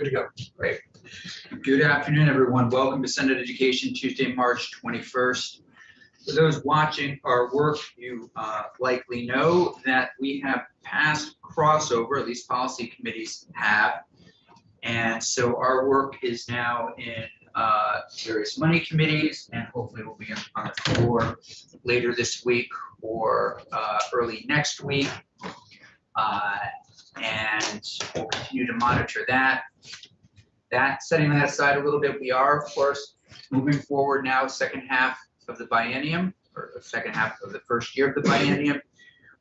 Good to go. Great. Good afternoon, everyone. Welcome to Senate Education, Tuesday, March 21st. For those watching our work, you likely know that we have passed crossover, at least policy committees have. And so our work is now in various money committees, and hopefully will be on the floor later this week or early next week. And we'll continue to monitor that. Setting that aside a little bit, we are, of course, moving forward now, second half of the biennium, or the second half of the first year of the biennium,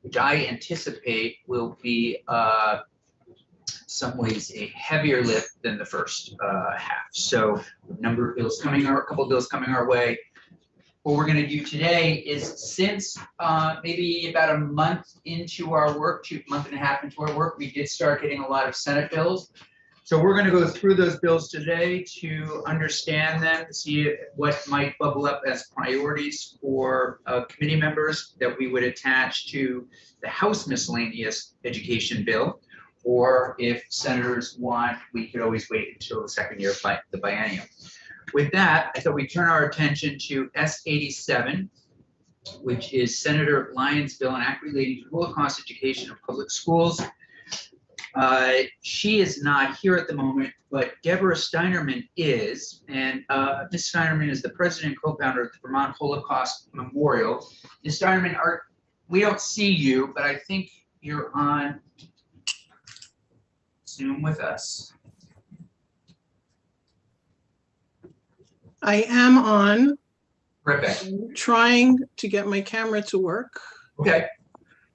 which I anticipate will be some ways a heavier lift than the first half. So a number of bills coming, a couple of bills coming our way. What we're going to do today is, since maybe about a month into our work, month and a half into our work, we did start getting a lot of Senate bills. So we're going to go through those bills today to understand them, to see what might bubble up as priorities for committee members that we would attach to the House Miscellaneous Education Bill. Or if senators want, we could always wait until the second year of the biennium. With that, I thought we'd turn our attention to S87, which is Senator Lyons' bill, an act relating to Holocaust education in public schools. She is not here at the moment, but Deborah Steinerman is, and Ms. Steinerman is the president and co-founder of the Vermont Holocaust Memorial. Ms. Steinerman, we don't see you, but I think you're on Zoom with us. I am on. Perfect. Trying to get my camera to work. Okay.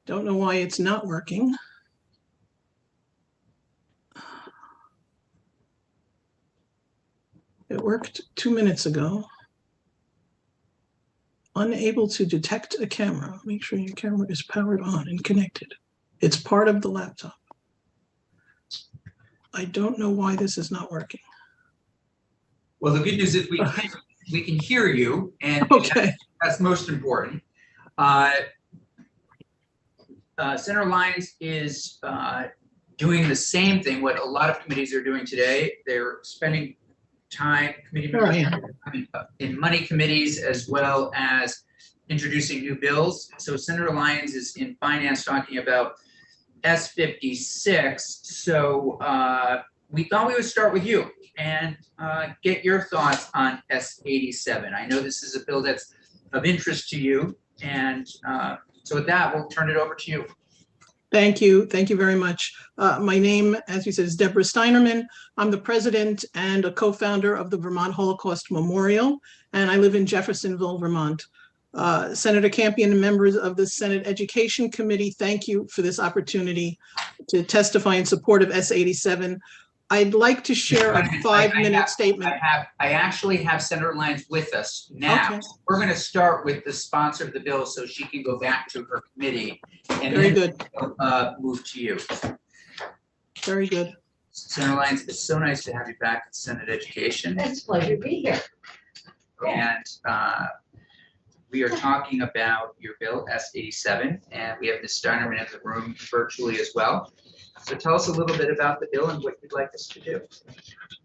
Don't know why it's not working. It worked 2 minutes ago. Unable to detect a camera. Make sure your camera is powered on and connected. It's part of the laptop. I don't know why this is not working. Well, the good news is we can hear you, and okay. That's most important. Senator Lyons is doing the same thing, what a lot of committees are doing today. They're spending time, committee members in money committees, as well as introducing new bills. So Senator Lyons is in finance talking about S56. So we thought we would start with you and get your thoughts on S87. I know this is a bill that's of interest to you. And so with that, we'll turn it over to you. Thank you. Thank you very much. My name, as you said, is Deborah Steinerman. I'm the president and a co-founder of the Vermont Holocaust Memorial, and I live in Jeffersonville, Vermont. Senator Campion and members of the Senate Education Committee, thank you for this opportunity to testify in support of S87. I'd like to share a 5-minute statement. I actually have Senator Lyons with us now. Okay. We're going to start with the sponsor of the bill so she can go back to her committee and Very good. Move to you. Very good. Senator Lyons, it's so nice to have you back at Senate Education. It's a pleasure to be here. And we are talking about your bill, S87, and we have Ms. Steinerman in the room virtually as well. So tell us a little bit about the bill and what you'd like us to do.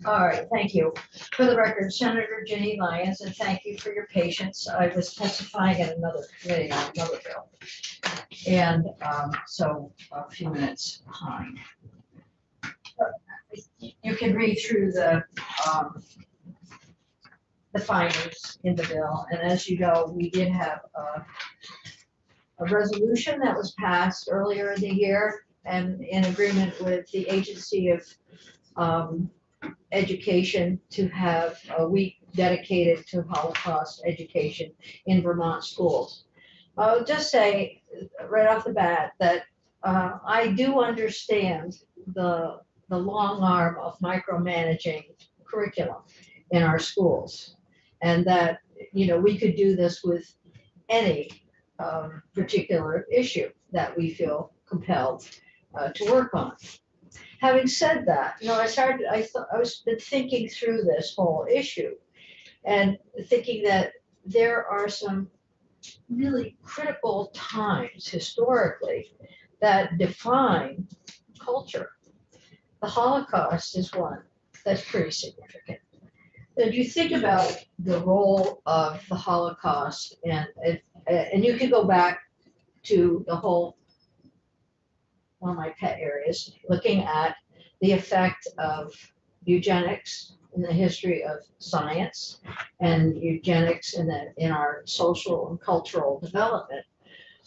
All right, thank you. For the record, Senator Ginny Lyons, and thank you for your patience. I was testifying at another committee on another bill. And so a few minutes behind. You can read through the findings in the bill. And as you know, we did have a resolution that was passed earlier in the year, and in agreement with the Agency of Education to have a week dedicated to Holocaust education in Vermont schools. I'll just say right off the bat that I do understand the long arm of micromanaging curriculum in our schools, and that, you know, we could do this with any particular issue that we feel compelled to work on. Having said that, you know, I was been thinking through this whole issue and thinking that there are some really critical times historically that define culture. The Holocaust is one. That's pretty significant. If you think about the role of the Holocaust, and you can go back to the whole, one of my pet areas, looking at the effect of eugenics in the history of science and eugenics in our social and cultural development.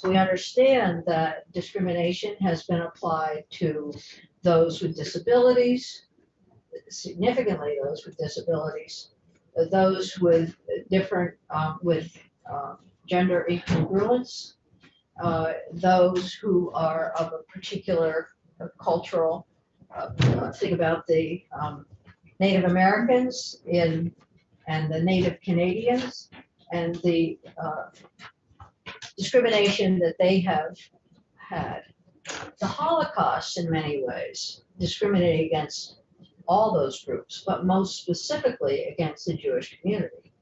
We understand that discrimination has been applied to those with disabilities, significantly those with disabilities, those with different, gender incongruence, those who are of a particular cultural, think about the Native Americans and the Native Canadians and the discrimination that they have had. The Holocaust, in many ways, discriminated against all those groups, but most specifically against the Jewish community.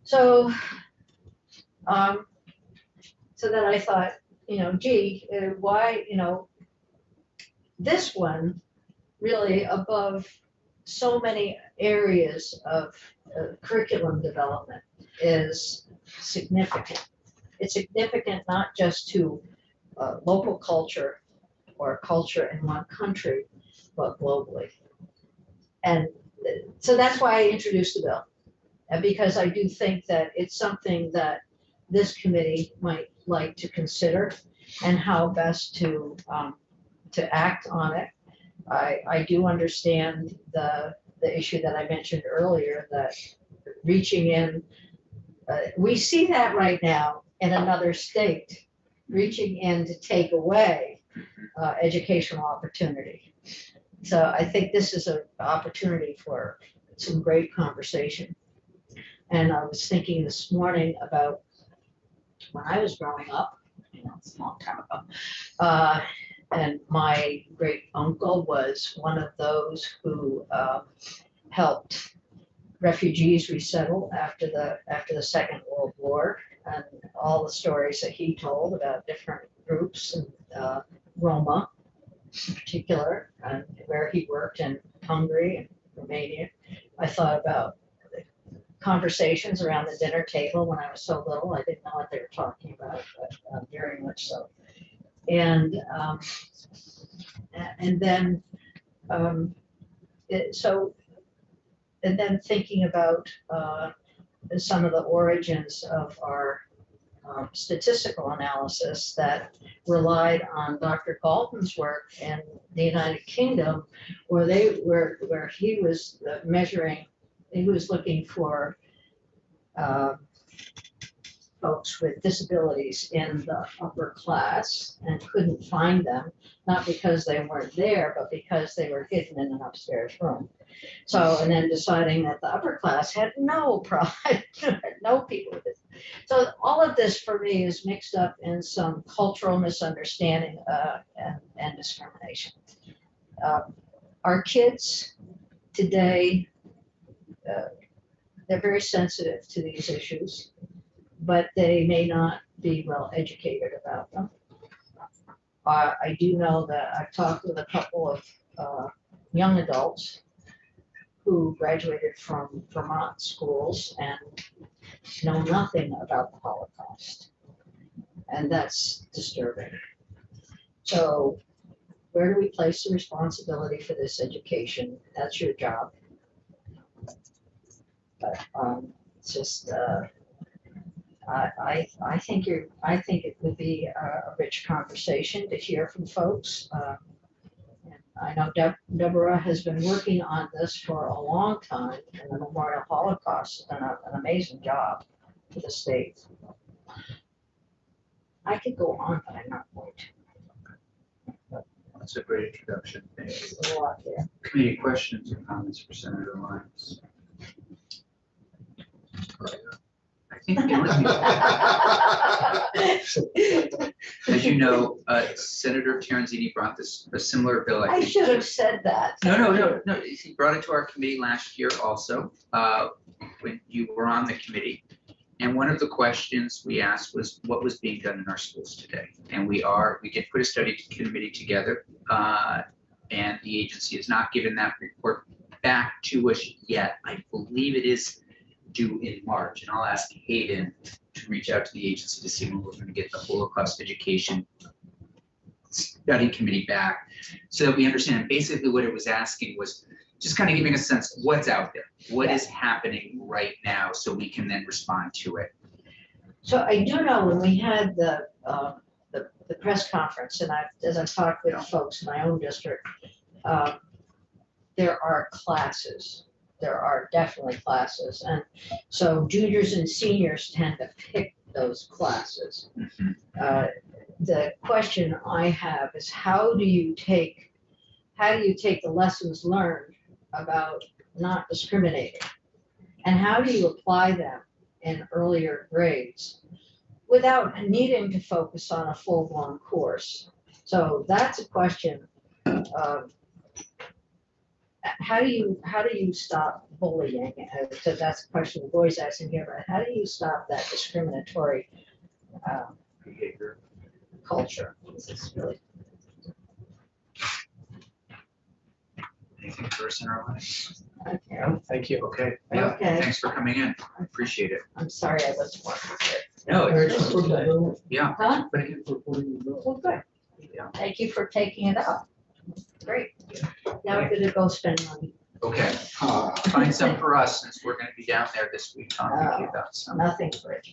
So, so then I thought, gee, why, this one really above so many areas of curriculum development is significant. It's significant not just to local culture or culture in one country, but globally. And so that's why I introduced the bill. And because I do think that it's something that this committee might like to consider and how best to act on it. I do understand the issue that I mentioned earlier, that reaching in, we see that right now in another state, reaching in to take away educational opportunity. So I think this is an opportunity for some great conversation. And I was thinking this morning about when I was growing up, it's a long time ago, and my great uncle was one of those who helped refugees resettle after the Second World War, and all the stories that he told about different groups and Roma in particular, and where he worked in Hungary and Romania. I thought about the conversations around the dinner table when I was so little. I didn't know what they were talking about, but very much so. And then and then thinking about some of the origins of our statistical analysis that relied on Dr. Galton's work in the United Kingdom, where he was measuring, he was looking for folks with disabilities in the upper class and couldn't find them, not because they weren't there, but because they were hidden in an upstairs room. So, and then deciding that the upper class had no problem, no people with it. So all of this for me is mixed up in some cultural misunderstanding and discrimination. Our kids today, they're very sensitive to these issues, but they may not be well educated about them. I do know that I've talked with a couple of young adults who graduated from Vermont schools and know nothing about the Holocaust. And that's disturbing. So where do we place the responsibility for this education? That's your job. But it's just, I think it would be a rich conversation to hear from folks. And I know Deborah has been working on this for a long time, and the Memorial Holocaust has done an amazing job for the state. I could go on, but I'm not going to. That's a great introduction. Thank you. There's a lot there. Committee questions or comments for Senator Lyons? I think as you know, Senator Terenzini brought a similar bill. I should have said that. No. He brought it to our committee last year also, when you were on the committee. And one of the questions we asked was what was being done in our schools today. And we did put a study committee together, and the agency has not given that report back to us yet. I believe it is due in March, and I'll ask Hayden to reach out to the agency to see when we're going to get the Holocaust Education Study Committee back, so that we understand. Basically what it was asking was just kind of giving a sense of what's out there, what is happening right now, so we can then respond to it. So I do know when we had the press conference, and as I've talked with folks in my own district, there are classes. There are definitely classes, and so juniors and seniors tend to pick those classes. The question I have is how do you take the lessons learned about not discriminating, and how do you apply them in earlier grades without needing to focus on a full-blown course? So that's a question. How do you stop bullying? So that's a question the boys asking here, but how do you stop that discriminatory Behavior. culture? This is really. Anything for us in our lives? Okay. Thank you. Okay. Yeah. Okay. Thanks for coming in. I appreciate it. I'm sorry I wasn't more prepared. No, Very it's good. yeah. Huh? Thank you. Well, good. Yeah. Thank you for taking it up. Great. Now we're gonna go spend money. Okay. Find some for us, since we're going to be down there this week talking about some. Nothing for it.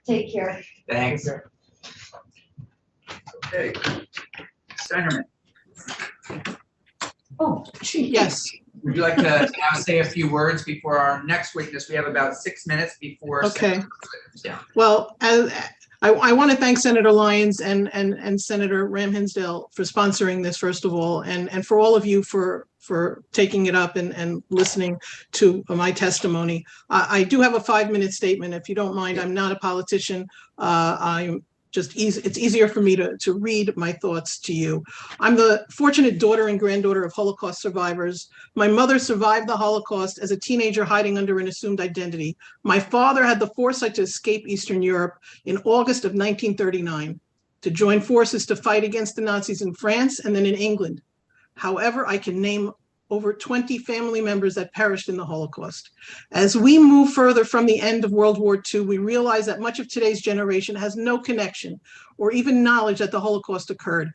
Take care. Thanks. Okay. Steinerman, Oh, Yes, would you like to now say a few words before our next witness? We have about 6 minutes before. Okay. Yeah. well, I want to thank Senator Lyons and Senator Ram Hinsdale for sponsoring this, first of all, and for all of you for taking it up and listening to my testimony. I do have a 5-minute statement, if you don't mind. I'm not a politician. It's easier for me to read my thoughts to you. I'm the fortunate daughter and granddaughter of Holocaust survivors. My mother survived the Holocaust as a teenager hiding under an assumed identity. My father had the foresight to escape Eastern Europe in August of 1939, to join forces to fight against the Nazis in France and then in England. However, I can name over 20 family members that perished in the Holocaust. As we move further from the end of World War II, we realize that much of today's generation has no connection or even knowledge that the Holocaust occurred.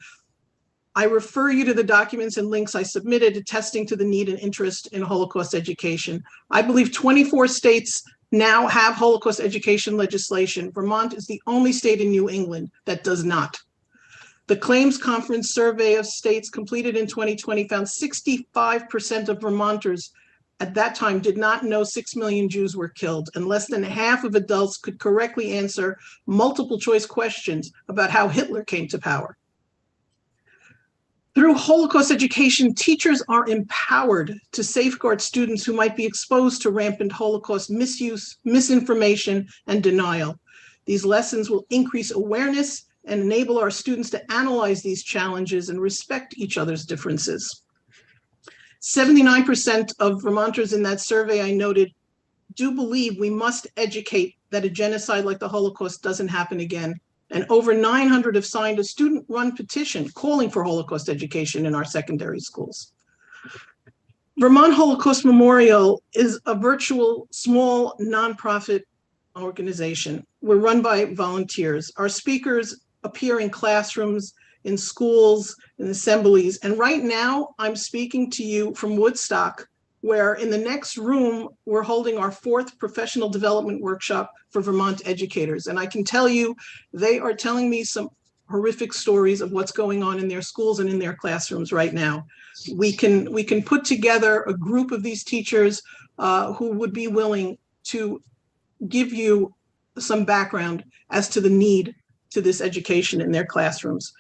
I refer you to the documents and links I submitted attesting to the need and interest in Holocaust education. I believe 24 states now have Holocaust education legislation. Vermont is the only state in New England that does not. The Claims Conference survey of states completed in 2020 found 65% of Vermonters at that time did not know 6 million Jews were killed, and less than half of adults could correctly answer multiple choice questions about how Hitler came to power. Through Holocaust education, teachers are empowered to safeguard students who might be exposed to rampant Holocaust misuse, misinformation, and denial. These lessons will increase awareness and enable our students to analyze these challenges and respect each other's differences. 79% of Vermonters in that survey I noted do believe we must educate that a genocide like the Holocaust doesn't happen again. And over 900 have signed a student-run petition calling for Holocaust education in our secondary schools. Vermont Holocaust Memorial is a virtual small nonprofit organization. We're run by volunteers. Our speakers appear in classrooms, in schools, in assemblies. And right now I'm speaking to you from Woodstock, where in the next room, we're holding our 4th professional development workshop for Vermont educators. And I can tell you, they are telling me some horrific stories of what's going on in their schools and in their classrooms right now. We can put together a group of these teachers who would be willing to give you some background as to the need to this education in their classrooms.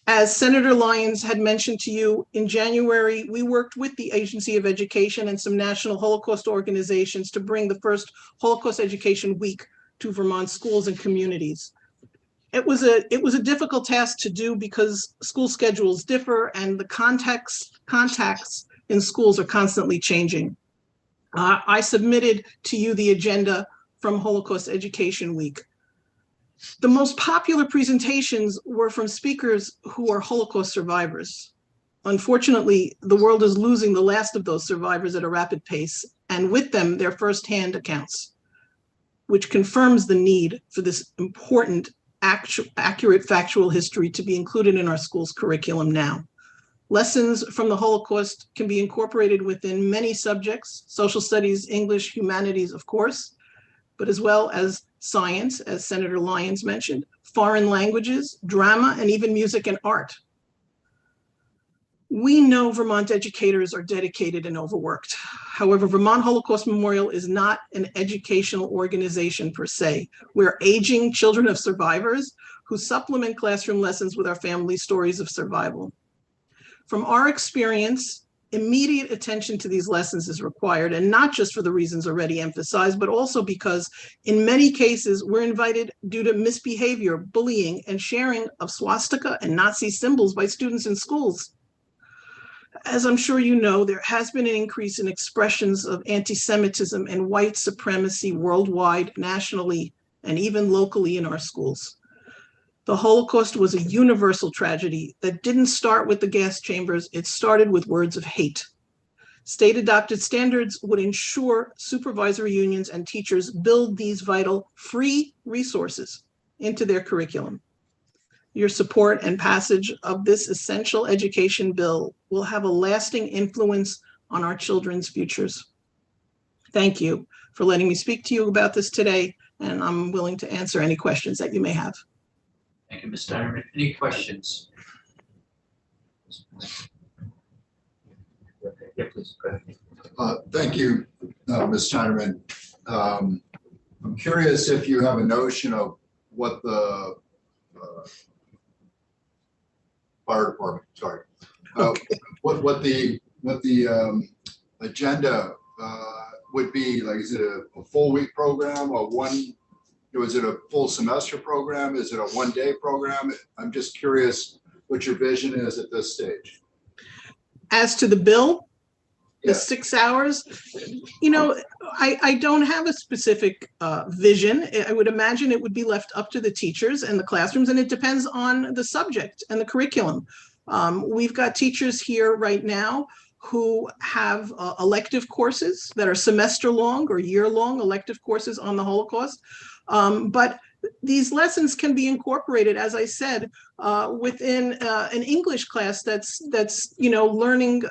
As Senator Lyons had mentioned to you, in January, we worked with the Agency of Education and some national Holocaust organizations to bring the first Holocaust Education Week to Vermont schools and communities. It was a difficult task to do because school schedules differ and the contacts in schools are constantly changing. I submitted to you the agenda from Holocaust Education Week. The most popular presentations were from speakers who are Holocaust survivors. Unfortunately, the world is losing the last of those survivors at a rapid pace, and with them, their firsthand accounts, which confirms the need for this important, accurate factual history to be included in our school's curriculum now. Lessons from the Holocaust can be incorporated within many subjects, social studies, English, humanities, of course, but as well as science, as Senator Lyons mentioned, foreign languages, drama, and even music and art. We know Vermont educators are dedicated and overworked. However, Vermont Holocaust Memorial is not an educational organization per se. We're aging children of survivors who supplement classroom lessons with our family stories of survival. From our experience, immediate attention to these lessons is required, and not just for the reasons already emphasized, but also because in many cases, we're invited due to misbehavior, bullying, and sharing of swastika and Nazi symbols by students in schools. As I'm sure you know, there has been an increase in expressions of anti-Semitism and white supremacy worldwide, nationally, and even locally in our schools. The Holocaust was a universal tragedy that didn't start with the gas chambers, it started with words of hate. State-adopted standards would ensure supervisory unions and teachers build these vital free resources into their curriculum. Your support and passage of this essential education bill will have a lasting influence on our children's futures. Thank you for letting me speak to you about this today, and I'm willing to answer any questions that you may have. Thank you, Ms. Steinerman. Any questions? Yeah, please, go ahead. Thank you, Ms. Steinerman. I'm curious if you have a notion of what the fire department, sorry, what the agenda would be. Like, is it a full week program, or is it a full semester program? Is it a one-day program? I'm just curious what your vision is at this stage. As to the bill, the Yes. 6 hours, you know, I don't have a specific vision. I would imagine it would be left up to the teachers and the classrooms, and it depends on the subject and the curriculum. We've got teachers here right now who have elective courses that are semester-long or year-long elective courses on the Holocaust. But these lessons can be incorporated, as I said, within an English class that's learning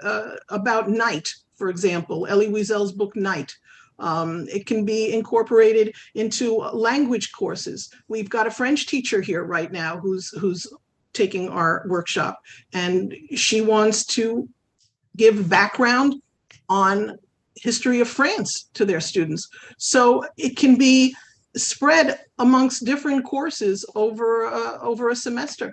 about night, for example, Elie Wiesel's book Night. It can be incorporated into language courses. We've got a French teacher here right now who's taking our workshop, and she wants to give background on history of France to their students. So it can be spread amongst different courses over a semester.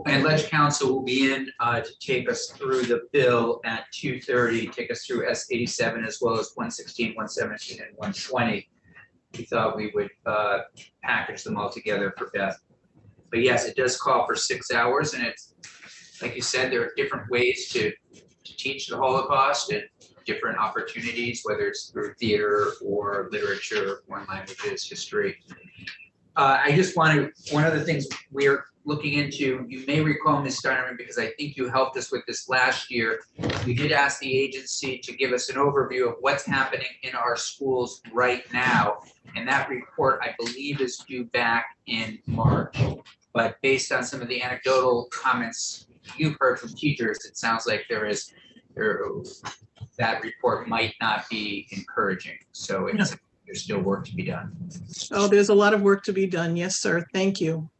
And Ledge Council will be in to take us through the bill at 2:30, take us through S87 as well as 116, 117, and 120. We thought we would package them all together for Beth. But yes, it does call for 6 hours, and it's, like you said, there are different ways to teach the Holocaust and different opportunities, whether it's through theater or literature, foreign languages, history. I just want to, one of the things we're looking into, you may recall, Ms. Steinerman, because I think you helped us with this last year, we did ask the agency to give us an overview of what's happening in our schools right now. And that report, I believe, is due back in March. But based on some of the anecdotal comments you've heard from teachers, it sounds like that report might not be encouraging. So there's still work to be done. Oh, there's a lot of work to be done. Yes, sir. Thank you.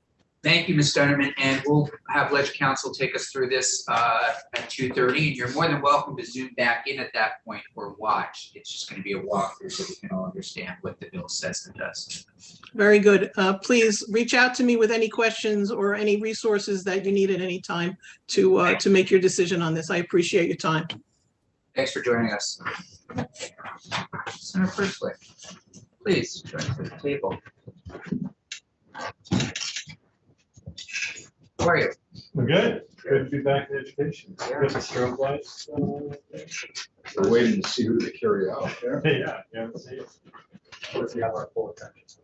Thank you, Ms. Steinerman, and we'll have Ledge Council take us through this at 2:30, and you're more than welcome to zoom back in at that point or watch. It's just going to be a walkthrough so we can all understand what the bill says and does. Very good. Please reach out to me with any questions or any resources that you need at any time to make your decision on this. I appreciate your time. Thanks for joining us. Senator Perswick, please join us at the table. How are you? We're good. Good to be back in education. Good to strobe lights. We're waiting to see who they carry out there. Yeah, see it. Let's have our full attention.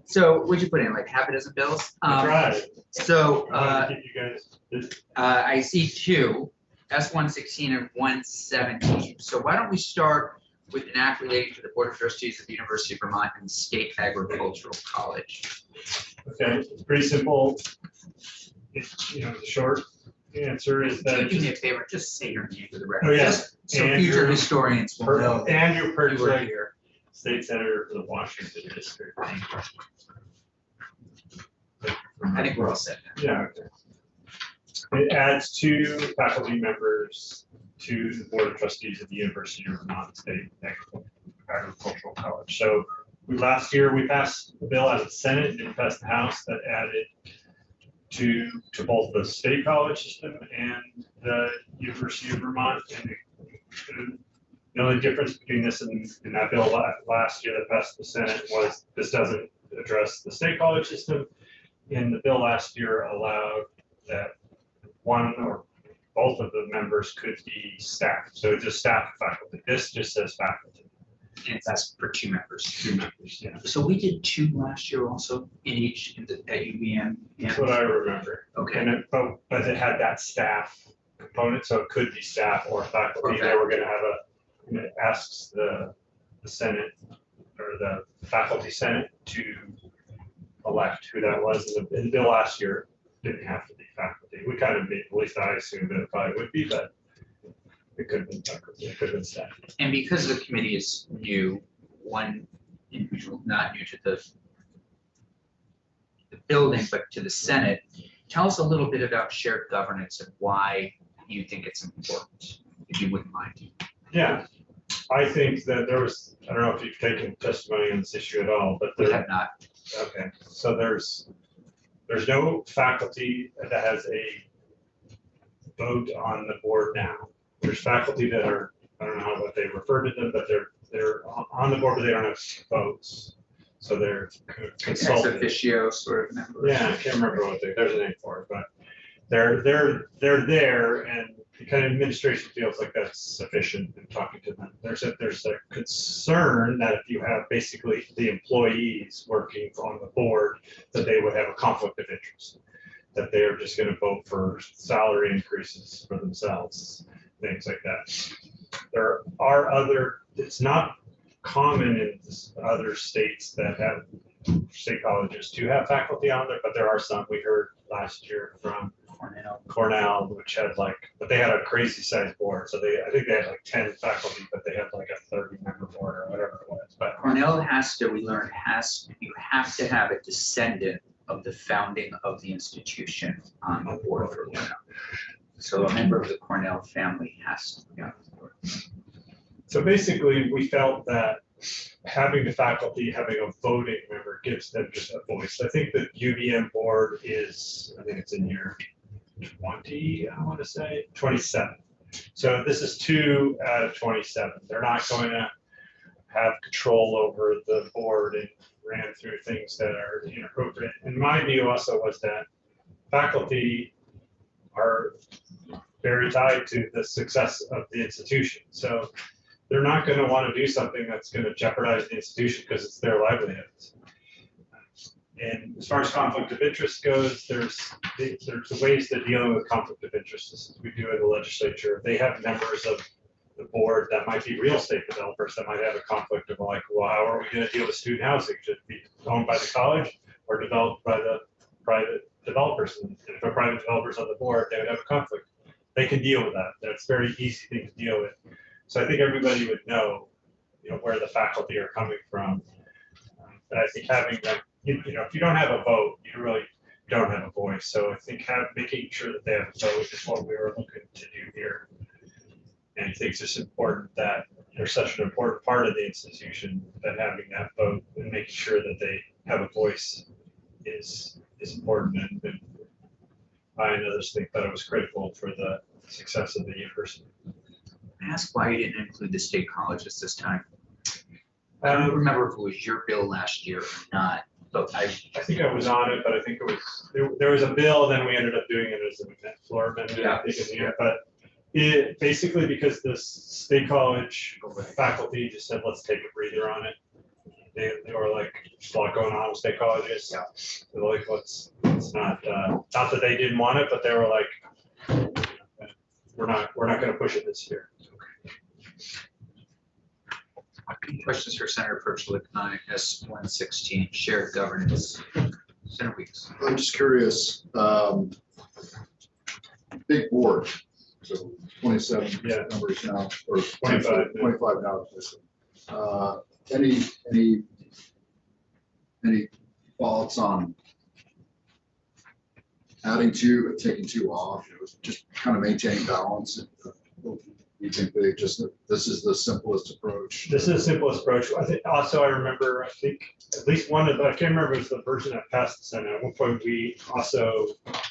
So what'd you put in, like half a dozen bills? That's right. So, I wanted to keep you guys busy. I see two, S-116 and 117. So why don't we start with an act relating to the Board of Trustees of the University of Vermont and State Agricultural College. Okay, it's pretty simple. It's, the short answer is Can you that do me a favor, just say your name for the record? Oh, yeah. Just so future Andrew historians will know that Andrew you were Pertwee, here. State Senator for the Washington District. I think we're all set now. Yeah, okay. It adds 2 faculty members to the Board of Trustees of the University of Vermont State Agricultural College. So last year, we passed the bill out of the Senate, didn't pass the House, that added to both the state college system and the University of Vermont. And the only difference between this and that bill last year that passed the Senate was this doesn't address the state college system. And the bill last year allowed that one or both of the members could be staff. So just staff faculty. This just says faculty. And that's for 2 members. 2 members, yeah. So we did 2 last year also in each at UVM. That's what I remember. Okay. And but it had that staff component, so it could be staff or faculty. They were going to have and it asks the Senate or the faculty Senate to elect who that was. And the bill last year didn't have to be faculty. We kind of made, at least I assumed that it probably would be, but it could have been faculty, it could have been staff. And because the committee is new, one individual, not new to the building, but to the Senate, tell us a little bit about shared governance and why you think it's important, if you wouldn't mind. Yeah, I think that there was, I don't know if you've taken testimony on this issue at all, but We have not. okay, so there's no faculty that has a vote on the board now. There's faculty that are, I don't know what they refer to them, but they're on the board, but they don't have votes. So they're Ex consultants. officio sort of members. Yeah, I can't remember what there's a name for it, but they're there, and the kind of administration feels like that's sufficient in talking to them. There's a concern that if you have basically the employees working on the board, that they would have a conflict of interest, that they are just going to vote for salary increases for themselves, things like that. There are other, it's not common in other states that have state colleges to have faculty on there, but there are some. We heard last year from Cornell, which had but they had a crazy sized board. So I think they had 10 faculty, but they had a 30-member board or whatever it was. But Cornell we learned you have to have a descendant of the founding of the institution on the board for Cornell. So a member of the Cornell family has to be on the board. So basically, we felt that having the faculty, having a voting member gives them just a voice. I think the UVM board is, I think it's in year 20, I want to say, 27. So this is 2 out of 27. They're not going to have control over the board and ran through things that are inappropriate. And my view also was that faculty are very tied to the success of the institution. So they're not going to want to do something that's going to jeopardize the institution because it's their livelihoods. And as far as conflict of interest goes, there's ways to deal with conflict of interest, as we do in the legislature. They have members of the board that might be real estate developers that might have a conflict of well, how are we going to deal with student housing? Should it be owned by the college or developed by the private developers? And if a private developer's on the board, they would have a conflict. They can deal with that. That's a very easy thing to deal with. So I think everybody would know, where the faculty are coming from. But I think having them, if you don't have a vote, you really don't have a voice. So I think making sure that they have a vote is what we were looking to do here. And I think it's just important that they're such an important part of the institution that having that vote and making sure that they have a voice is important. And I and others think that it was critical for the success of the university. Ask why you didn't include the state colleges this time. I don't remember if it was your bill last year or not, but I think I was on it, but I think it was there was a bill, then we ended up doing it as a floor amendment. Yeah. I think in the year, but it basically because the state college faculty just said let's take a breather on it. they were like, there's a lot going on with state colleges. Yeah. They're like, it's not that they didn't want it, but they were like, we're not going to push it this year. Questions for Senator Perchlik on S-116, shared governance? Senator Weeks. I'm just curious, big board, so 27 Yeah. members now, or 25, yeah. 25 now. Any thoughts on adding two, taking two off, just kind of maintaining balance? You think this is the simplest approach? This is the simplest approach. I think also I remember, I think at least one of the, I can't remember if it was the version that passed the Senate. At one point, we also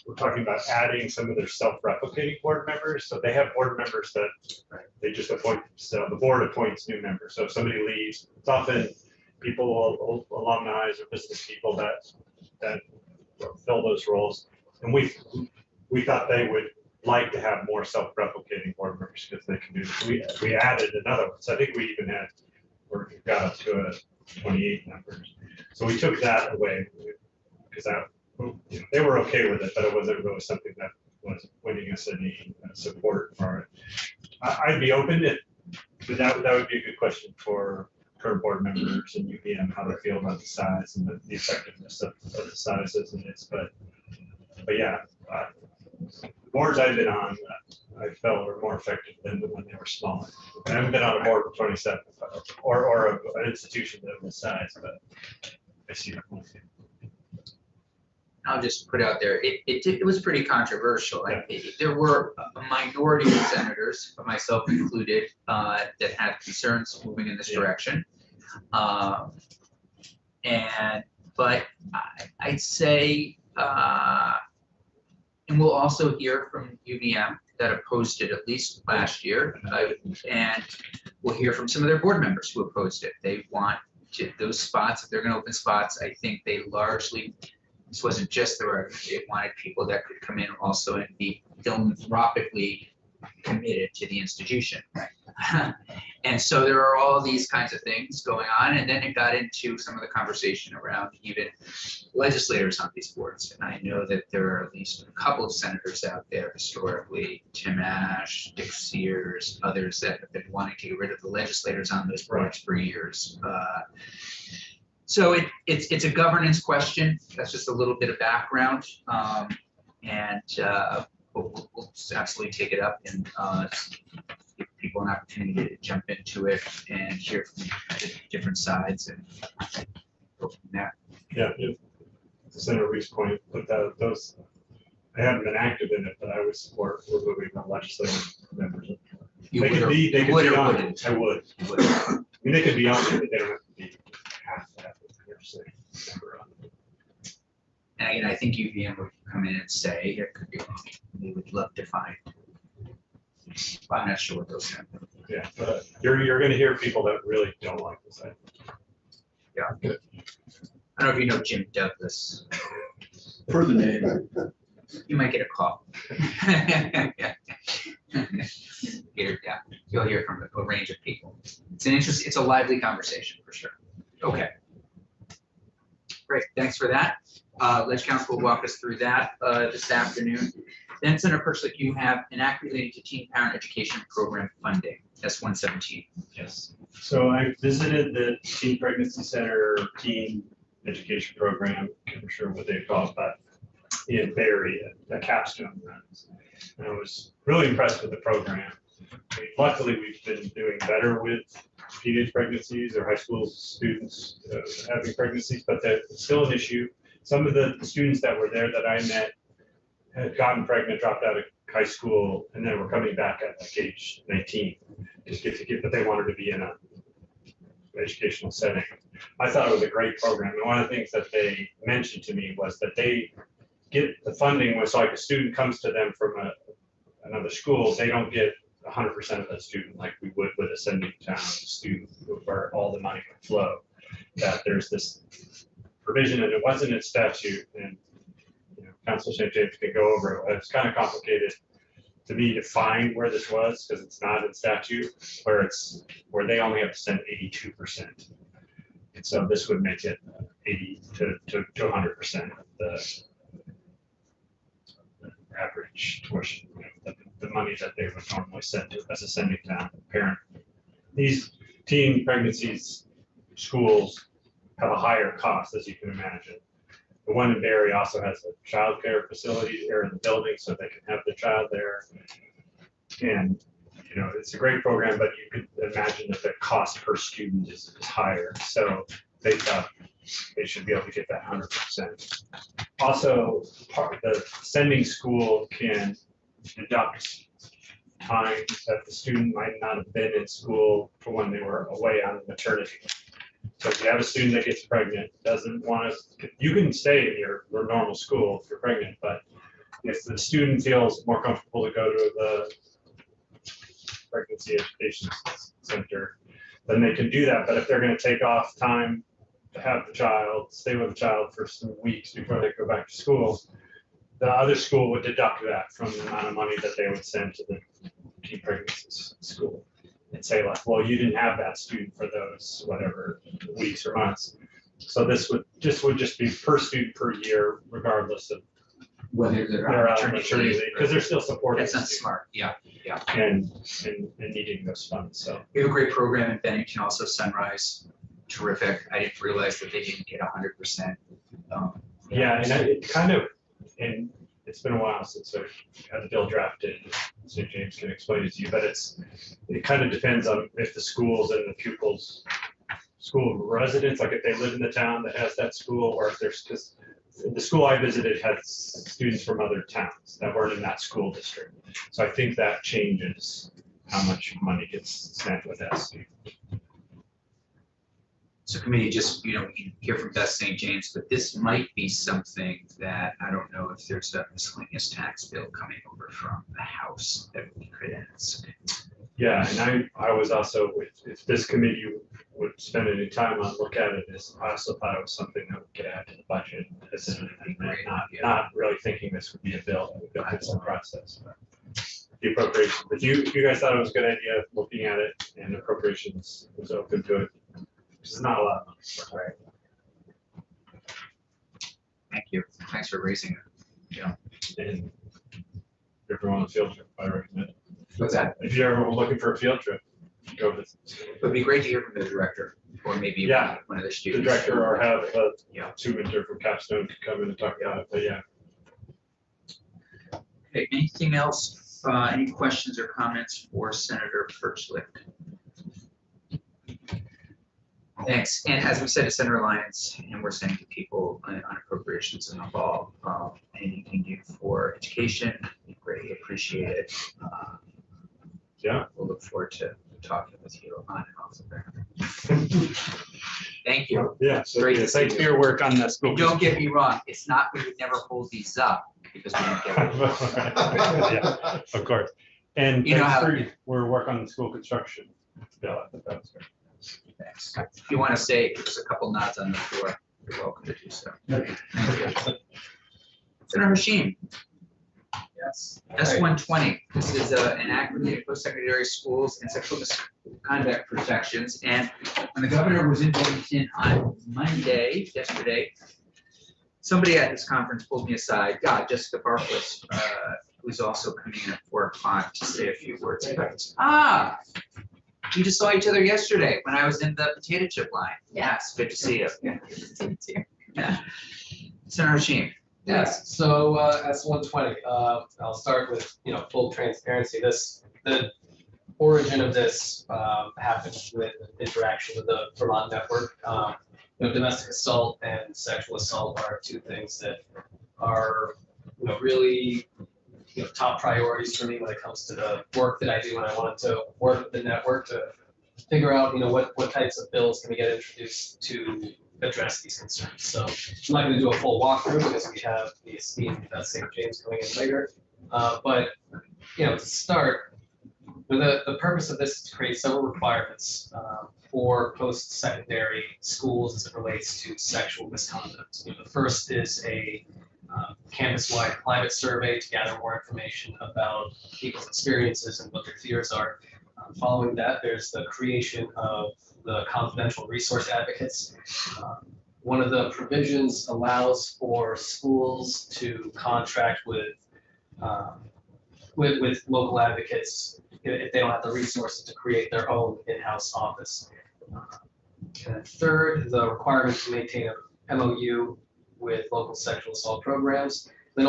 were talking about adding some of their self-replicating board members. So they have board members that they just appoint, so the board appoints new members. So if somebody leaves, it's often people, alumni or business people that fill those roles. And we thought they would like to have more self-replicating board members because they can do this. We added another one. So I think we even had, or got up to 28 members. So we took that away because they were okay with it, but it wasn't really something that was winning us any support for it. I'd be open to, but that would be a good question for current board members and UVM, how they feel about the size and the effectiveness of the size as it is. But yeah, boards I've been on, I felt were more effective than when they were smaller. I haven't been on a board for 27 or an institution that was size, but I see that. I'll just put out there, it was pretty controversial. Yeah. There were a minority of senators, myself included, that had concerns moving in this Yeah. direction. But I'd say, and we'll also hear from UVM that opposed it at least last year. And we'll hear from some of their board members who opposed it. They want those spots, if they're going to open spots, I think they largely, this wasn't just the record, they wanted people that could come in also and be philanthropically committed to the institution. And so there are all these kinds of things going on. And then it got into some of the conversation around even legislators on these boards. And I know that there are at least a couple of senators out there historically, Tim Ash, Dick Sears, others that have been wanting to get rid of the legislators on those boards for years. So it's a governance question. That's just a little bit of background. We'll absolutely take it up and give people an opportunity to jump into it and hear from the different sides and go from there. Yeah, to Senator Reed's point, but those, I haven't been active in it, but I would support removing the legislative members. You They would could or- be, they you could would be or on wouldn't? it. I would. You would. I mean, they could be on it, but they don't have to be half that. Member on it. And again, I think UVM would come in and say, it could be wrong, we would love to find. But I'm not sure what those are. Yeah, but you're going to hear people that really don't like this. I don't know if you know Jim Douglas. For the name. You might get a call. Yeah, you'll hear from a range of people. It's a lively conversation for sure. Okay. Great, thanks for that. Ledge Council will walk us through that this afternoon. Then Senator Perchlik, you have an act relating to teen parent education program funding, S-117. Yes. So I visited the Teen Pregnancy Center Teen Education Program, I'm sure what they call it, but in Barry at Capstone runs. And I was really impressed with the program. Luckily, we've been doing better with teenage pregnancies or high school students having pregnancies, but that's still an issue. Some of the students that were there that I met had gotten pregnant, dropped out of high school, and then were coming back at like age 19 but they wanted to be in an educational setting. I thought it was a great program. And one of the things that they mentioned to me was that they get the funding was like a student comes to them from another school, they don't get 100% of that student like we would with a sending town student where all the money would flow. That there's this provision and it wasn't in statute, and Councilor St. James can go over it. It's kind of complicated to me to find where this was because it's not in statute where they only have to send 82%. And so this would make it 80 to 100% of the average tuition, the money that they would normally send to as a sending down parent. These teen pregnancies schools have a higher cost, as you can imagine. The one in Barry also has a childcare facility there in the building, so they can have the child there. And it's a great program, but you could imagine that the cost per student is higher. So they thought they should be able to get that 100%. Also, the sending school can deduct time that the student might not have been in school for when they were away on maternity. So if you have a student that gets pregnant, doesn't want to, you can stay in your normal school if you're pregnant, but if the student feels more comfortable to go to the pregnancy education center, then they can do that. But if they're going to take off time to have the child, stay with the child for some weeks before they go back to school, the other school would deduct that from the amount of money that they would send to the teen pregnancy school and say like, well, you didn't have that student for those whatever weeks or months. So this would just be per student per year, regardless of Whether they're they're on out maternity leave. because they're still supporting That's the not student smart, yeah. and needing those funds. So We have a great program in Bennington, also Sunrise, terrific. I didn't realize that they didn't get 100%. yeah, and it kind of, and it's been a while since I had the bill drafted, so James can explain it to you, but it kind of depends on if the schools and the pupils, school residents, like if they live in the town that has that school, or if there's, because the school I visited had students from other towns that weren't in that school district. So I think that changes how much money gets sent with that student. So committee, just, we can hear from Beth St. James, but this might be something that, I don't know if there's a miscellaneous tax bill coming over from the House that we could ask. Yeah, and I was also, if this committee would spend any time on look at it, I also thought it was something that would get added to the budget. As an amendment, not really thinking this would be a bill that would go through the process. But the appropriations, if you guys thought it was a good idea, looking at it, and appropriations was open to it. It's not a lot of money. Right. Thank you. Thanks for raising it. And if you're on a field trip, I recommend it. What's that? If you're ever looking for a field trip, go with It would be great to hear from the director, or maybe Yeah, one of the the students. director, or have a Yeah. tutor from Capstone to come in and talk about it. But yeah. Okay, anything else? Any questions or comments for Senator Perchlik? Thanks. And as we said to Senator Lyons, and we're saying to people on appropriations and all, anything you can do for education, we greatly appreciate it. Yeah. We'll look forward to talking with you on and off of there. Thank you. Yeah. Great to see Thanks for you. your work on the school. Don't get me wrong, it's not, we would never hold these up because we don't get it. Yeah, of course. And You know how- we're working on the school construction bill. I think that was great. Thanks. If you want to say, there's a couple nods on the floor, you're welcome to do so. Senator Hashim. Yes. S-120, this is an acronym of post-secondary schools and sexual misconduct protections. And when the governor was in Washington on Monday, yesterday, somebody at this conference pulled me aside, Jessica Barfus, who's also coming in at 4:00 to say a few words about it. We just saw each other yesterday when I was in the potato chip line. Yes, good to see you. Yeah. Senator Hashim. Yes, so S-120, I'll start with, full transparency. The origin of this happened with interaction with the Vermont network. Domestic assault and sexual assault are two things that are, really, top priorities for me when it comes to the work that I do. And I wanted to work with the network to figure out, what types of bills can we get introduced to address these concerns. So I'm not going to do a full walkthrough because we have the esteemed St. James coming in later. But to start, the purpose of this is to create several requirements for post-secondary schools as it relates to sexual misconduct. The first is a campus-wide climate survey to gather more information about people's experiences and what their fears are. Following that, there's the creation of the confidential resource advocates. One of the provisions allows for schools to contract with local advocates if they don't have the resources to create their own in-house office. And third, the requirement to maintain a MOU with local sexual assault programs. Then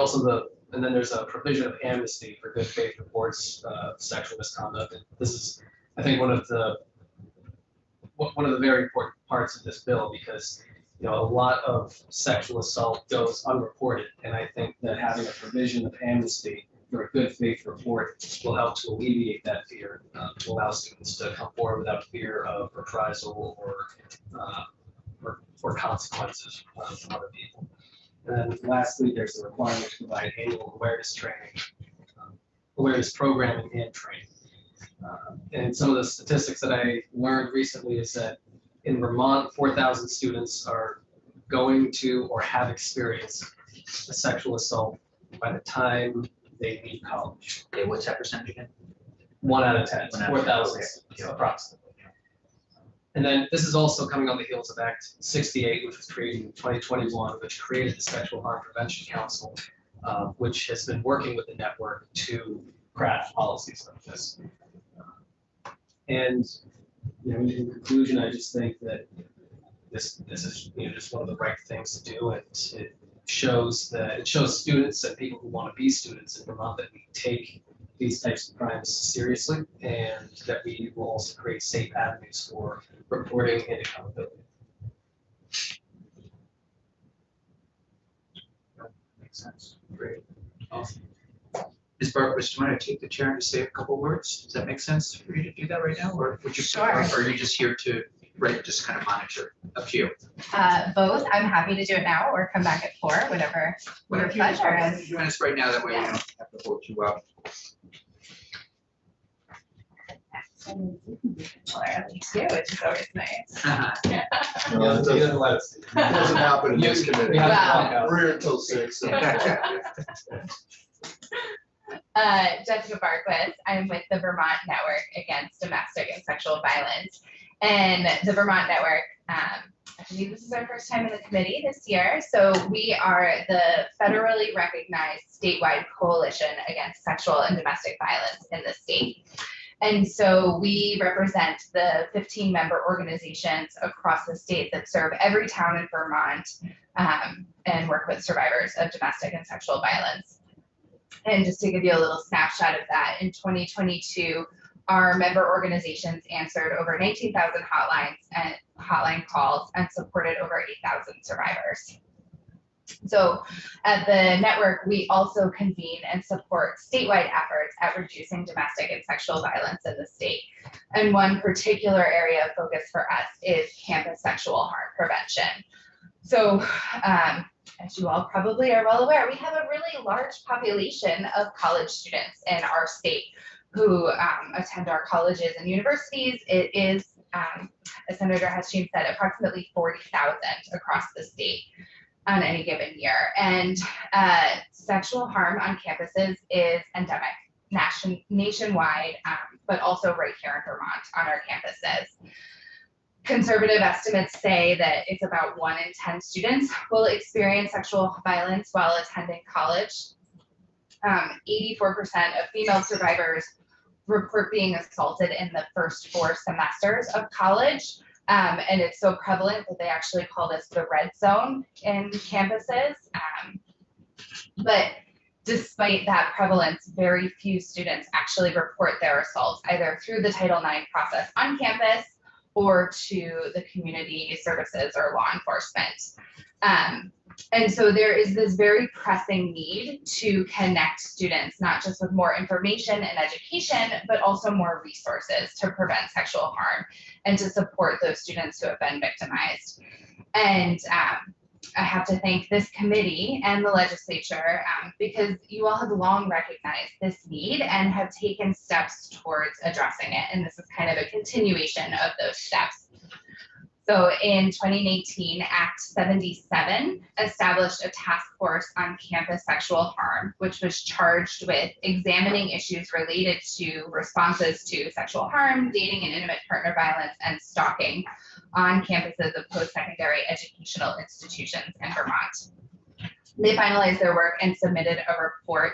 there's a provision of amnesty for good faith reports of sexual misconduct. And this is, I think, one of the very important parts of this bill, because a lot of sexual assault goes unreported, and I think that having a provision of amnesty for a good faith report will help to alleviate that fear, to allow students to come forward without fear of reprisal or consequences from other people. And then lastly, there's the requirement to provide annual awareness training, awareness programming and training. And some of the statistics that I learned recently is that in Vermont, 4,000 students are going to or have experienced a sexual assault by the time they leave college. Okay, what's that percentage again? 1 out of 10, 1 out of 10, 4,000 okay. approximately. And then this is also coming on the heels of Act 68, which was created in 2021, which created the Sexual Harm Prevention Council, which has been working with the network to craft policies like this. And in conclusion, I just think that this is just one of the right things to do, and it shows students and people who want to be students in Vermont that we take these types of crimes seriously, and that we will also create safe avenues for reporting and accountability. That makes sense. Great. Awesome. Ms. Barquist, do you want to take the chair and say a couple words? Does that make sense for you to do that right now, or would you? Sure. Or are you just here to, just kind of monitor? Up to you. Both. I'm happy to do it now or come back at 4, whatever Why your don't you pleasure is. join us right now, that way we Yeah. don't have to hold you up. Or at least you, which is always nice. No, it doesn't happen in this committee. We have to Wow. walk out. We're here until 6. so- Jessica Barquist. I'm with the Vermont Network Against Domestic and Sexual Violence. And the Vermont Network, I believe this is our first time in the committee this year. So we are the federally recognized statewide coalition against sexual and domestic violence in the state. And so we represent the 15 member organizations across the state that serve every town in Vermont and work with survivors of domestic and sexual violence. And just to give you a little snapshot of that, in 2022, our member organizations answered over 19,000 hotline calls and supported over 8,000 survivors. So at the network, we also convene and support statewide efforts at reducing domestic and sexual violence in the state. And one particular area of focus for us is campus sexual harm prevention. So as you all probably are well aware, we have a really large population of college students in our state who attend our colleges and universities. It is, as Senator Hashim said, approximately 40,000 across the state on any given year. And sexual harm on campuses is endemic nationwide, but also right here in Vermont on our campuses. Conservative estimates say that it's about 1 in 10 students will experience sexual violence while attending college. 84% of female survivors report being assaulted in the first 4 semesters of college. And it's so prevalent that they actually call this the red zone in campuses. But despite that prevalence, very few students actually report their assaults either through the Title IX process on campus or to the community services or law enforcement. And so there is this very pressing need to connect students, not just with more information and education, but also more resources to prevent sexual harm and to support those students who have been victimized. And I have to thank this committee and the legislature because you all have long recognized this need and have taken steps towards addressing it. And this is kind of a continuation of those steps. So in 2018, Act 77 established a task force on campus sexual harm, which was charged with examining issues related to responses to sexual harm, dating and intimate partner violence, and stalking on campuses of post-secondary educational institutions in Vermont. They finalized their work and submitted a report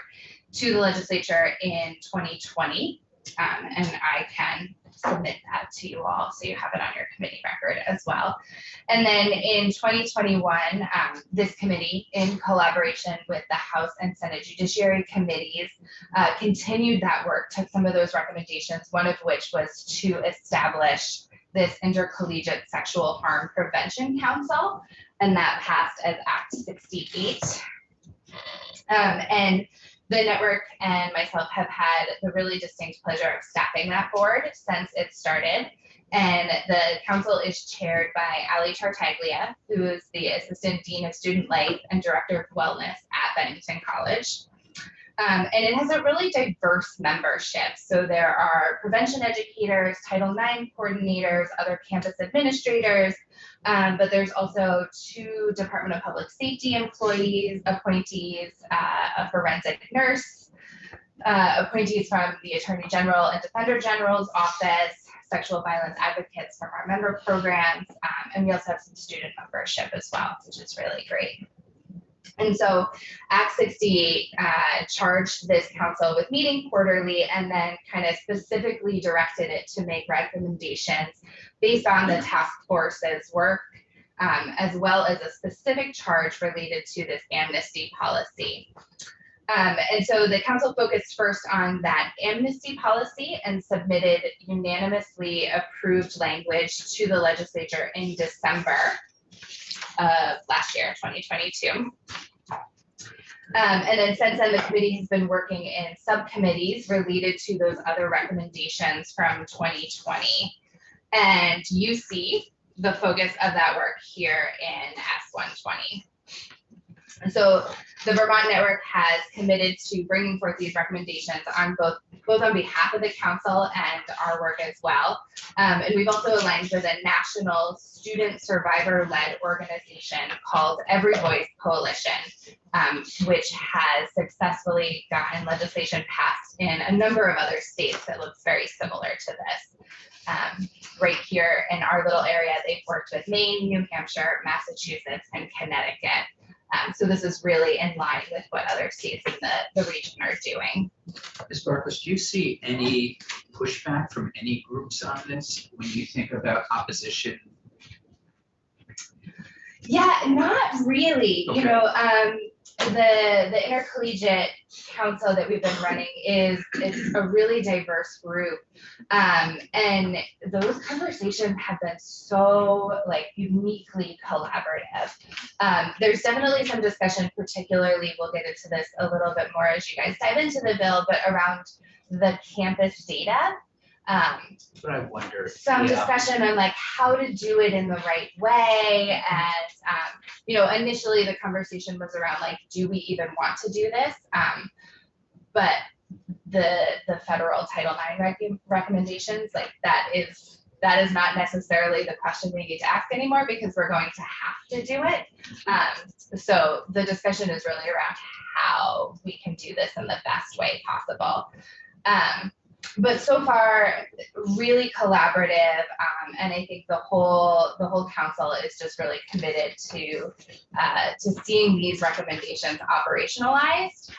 to the legislature in 2020, and I can submit that to you all so you have it on your committee record as well. And then in 2021, this committee, in collaboration with the House and Senate Judiciary Committees, continued that work, took some of those recommendations, one of which was to establish this Intercollegiate Sexual Harm Prevention Council, and that passed as Act 68. And the network and myself have had the really distinct pleasure of staffing that board since it started. And the council is chaired by Ali Tartaglia, who is the Assistant Dean of Student Life and Director of Wellness at Bennington College. And it has a really diverse membership. So there are prevention educators, Title IX coordinators, other campus administrators, but there's also 2 Department of Public Safety employees, appointees, a forensic nurse, appointees from the Attorney General and Defender General's office, sexual violence advocates from our member programs, and we also have some student membership as well, which is really great. And so Act 68 charged this council with meeting quarterly and then kind of specifically directed it to make recommendations based on the task force's work, as well as a specific charge related to this amnesty policy. And so the council focused first on that amnesty policy and submitted unanimously approved language to the legislature in December of last year, 2022. And then since then, the committee has been working in subcommittees related to those other recommendations from 2020. And you see the focus of that work here in S120. And so the Vermont Network has committed to bringing forth these recommendations on both on behalf of the council and our work as well. And we've also aligned with a national student survivor-led organization called Every Voice Coalition, which has successfully gotten legislation passed in a number of other states that looks very similar to this. Right here in our little area, they've worked with Maine, New Hampshire, Massachusetts, and Connecticut. So this is really in line with what other states in the region are doing. Ms. Barkos, do you see any pushback from any groups on this when you think about opposition? Yeah, not really. Okay. You know, the Intercollegiate Council that we've been running it's a really diverse group, and those conversations have been so uniquely collaborative. There's definitely some discussion, particularly we'll get into this a little bit more as you guys dive into the bill, but around the campus data. That's what I wonder. Some Yeah. discussion on how to do it in the right way, and initially the conversation was around do we even want to do this? But the federal Title IX recommendations, that is not necessarily the question we need to ask anymore because we're going to have to do it. So the discussion is really around how we can do this in the best way possible. But so far, really collaborative, and I think the whole council is just really committed to seeing these recommendations operationalized.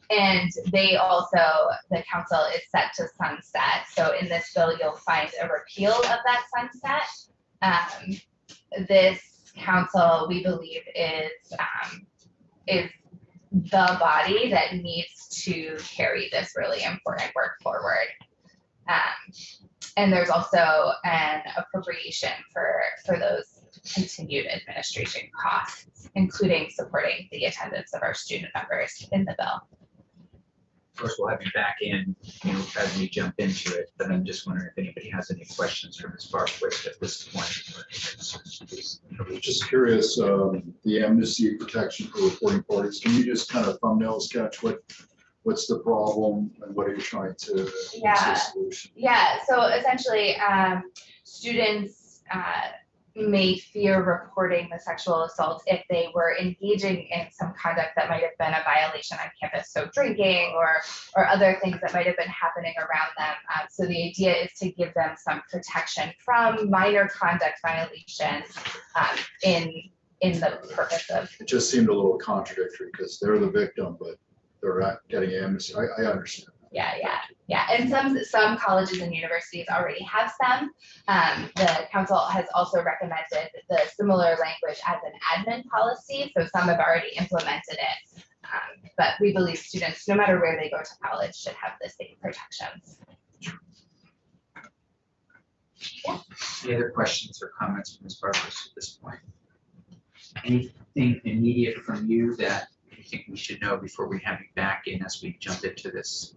And the council is set to sunset. So in this bill, you'll find a repeal of that sunset. This council, we believe, is the body that needs to carry this really important work forward. And there's also an appropriation for those continued administration costs, including supporting the attendance of our student members in the bill. Of course, we'll have you back in as we jump into it, but I'm just wondering if anybody has any questions for Ms. Barkos at this point. I was just curious, the amnesty protection for reporting parties, can you just kind of thumbnail sketch what's the problem and what are you trying to Yeah. what's the solution? Yeah, so essentially, students may fear reporting the sexual assault if they were engaging in some conduct that might have been a violation on campus, so drinking or other things that might have been happening around them. So the idea is to give them some protection from minor conduct violations in the purpose of. It just seemed a little contradictory because they're the victim, but they're not getting amnesty. I understand. Yeah, and some colleges and universities already have some. The council has also recommended the similar language as an admin policy, so some have already implemented it. But we believe students, no matter where they go to college, should have the same protections. Any other questions or comments from Ms. Barkos at this point? Anything immediate from you that you think we should know before we have you back in as we jump into this?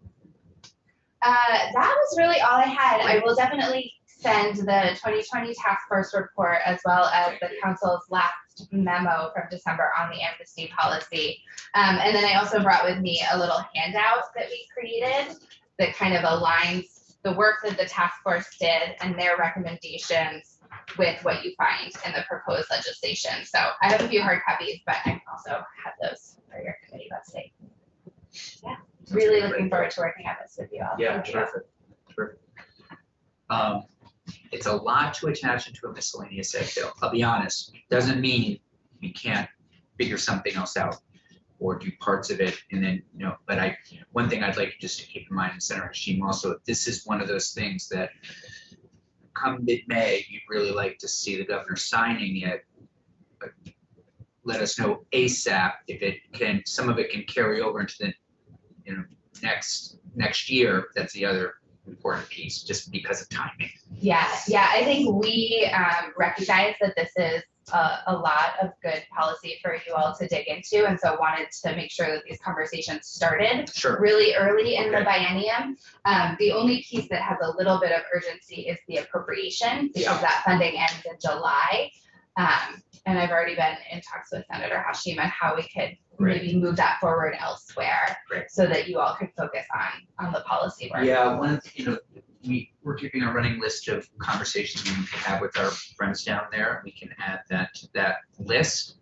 That was really all I had. I will definitely send the 2020 task force report as well as the council's last memo from December on the amnesty policy. And then I also brought with me a little handout that we created that kind of aligns the work that the task force did and their recommendations with what you find in the proposed legislation. So I have a few hard copies, but I can also have those for your committee website. Yeah. Really looking forward to working on this with you all. Yeah, Thank you. terrific. It's a lot to attach into a miscellaneous ed bill. I'll be honest, doesn't mean we can't figure something else out or do parts of it and then, but one thing I'd like just to keep in mind in Senator Hashim also, this is one of those things that come mid-May, you'd really like to see the governor signing it. But let us know ASAP if it can, some of it can carry over into the next year. That's the other important piece, just because of timing. Yeah, I think we recognize that this is a lot of good policy for you all to dig into, and so wanted to make sure that these conversations started Sure. really early in the Okay. biennium. The only piece that has a little bit of urgency is the appropriation, because Yeah. that funding ends in July. And I've already been in talks with Senator Hashim on how we could Great. maybe move that forward elsewhere, Great. so that you all could focus on the policy work. Yeah, we're keeping a running list of conversations we need to have with our friends down there. We can add that to that list.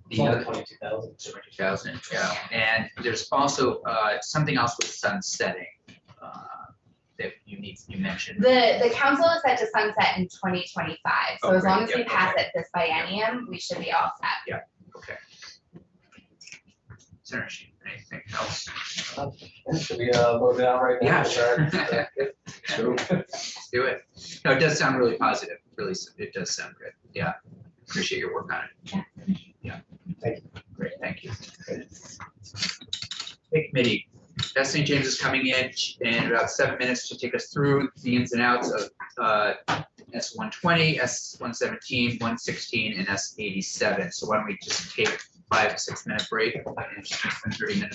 It's The only other 22,000. 20,000, yeah. And there's also something else with sunsetting that you mentioned. The council is set to sunset in 2025, so Oh, as long great. as we Yeah, pass okay. it this biennium, we should be all set. Okay. Senator Hashim, anything else? Should we move it on right now? Yeah, Sure. sure. Let's do it. No, it does sound really positive. Really, it does sound good. Yeah. Appreciate your work on it. Yeah. Thank you. Great, thank you. Hey, committee. Beth St. James is coming in about 7 minutes to take us through the ins and outs of S120, S117, 116, and S87. So why don't we just take 5 to 6 minute break and just spend 30 minutes